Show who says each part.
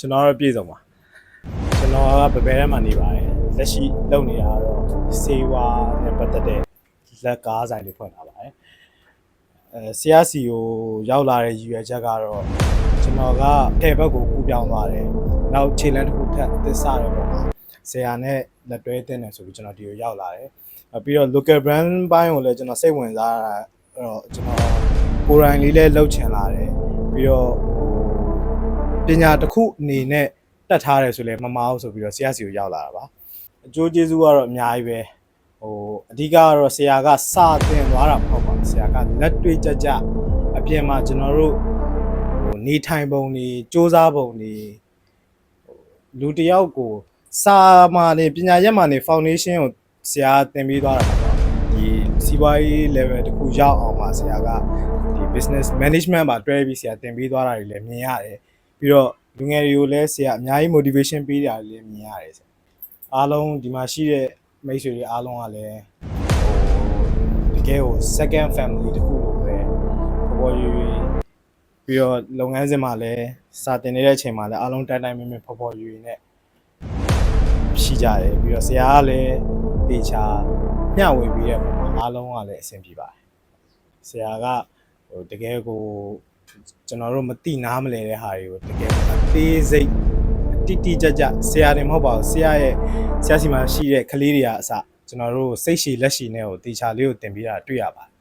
Speaker 1: ကျွန်တော်တို့ပြည်စုံပါကျွန်တော်ကဗဘဲထဲမှာနေပါတယ်လက်ရှိလုပ်နေတာတော့စေဝါနဲ့ပတ်သက်တဲ့လက်ကားဆိုင်လေးဖွင့်လာပါတယ်ဆရာစီကိုရောက်လာတဲ့ရည်ရွယ်ချက်ကတော့ကျွန်တော်ကထဲဘက်ကိုကူးပြောင်းသွားတယ်နောက်ခြေလမ်းတစ်ခုထပ်သစ္စာတဲ့ပုံမှာဆရာနဲ့လက်တွဲတင်တယ်ဆိုပြီးကျွန်တော်ဒီကိုရောက်လာတယ်ပြီးတော့ local brand ဘိုင်းကိုလည်းကျွန်တော်စိတ်ဝင်စားတာအဲ့တော့ကျွန်တော်ကိုယ်တိုင်လေးလည်းလှုပ်ချင်လာတယ်ပြီးတော့ပညာတစ်ခုအနေနဲ့တက်ထားတယ်ဆိုလဲမမအောင်ဆိုပြီးတော့ဆရာစီကိုရောက်လာတာပါအကျိုးကျေးဇူးကတော့အများကြီးပဲအဓိကကတော့ဆရာကစတင်သွားတာမဟုတ်ပါဘူးဆရာကလက်တွေ့ကြကြအပြင်မှာကျွန်တော်တို့နေထိုင်ပုံတွေစ조사ပုံတွေလူတယောက်ကိုစာမှာနေပညာရက်မှာနေ foundation ကိုဆရာသင်ပေးသွားတာပေါ့ဒီစီးပွားရေး level တခုရောက်အောင်ပါဆရာကဒီ business management ပါတွဲပြီးဆရာသင်ပေးသွားတာတွေလည်းမြင်ရတယ်ပြီးတော့လူငယ်တွေကိုလည်းဆရာအများကြီး motivation ပေးတာလည်းမြင်ရတယ်အားလုံးဒီမှာရှိတဲ့မိတ်ဆွေတွေအားလုံးကလည်းတကယ်ကို second family တခုလိုပဲပေါ်ရွေပြီးတော့လုပ်ငန်းစဉ်မှာလည်းစာတင်နေတဲ့အချိန်မှာလည်းအားလုံးတိုင်းမင်းပေါ်ရွေနဲ့ရှိကြတယ်ပြီးတော့ဆရာကလည်းတေချာမျှဝေပြီးတဲ့ပုံမှာအားလုံးကလည်းအဆင်ပြေပါတယ်ဆရာကတကယ်ကိုကျွန်တော်တို့မတိနားမလဲတဲ့ဟာတွေကိုတကယ်အသေးစိတ်တိကျကျဆရာတွေမဟုတ်ပါဘူးဆရာစီမှာရှိတဲ့ကလေးတွေကအစကျွန်တော်တို့စိတ်ရှည်လက်ရှည်နဲ့ကိုတေချာလေးကိုတင်ပေးတာတွေ့ရပါတယ်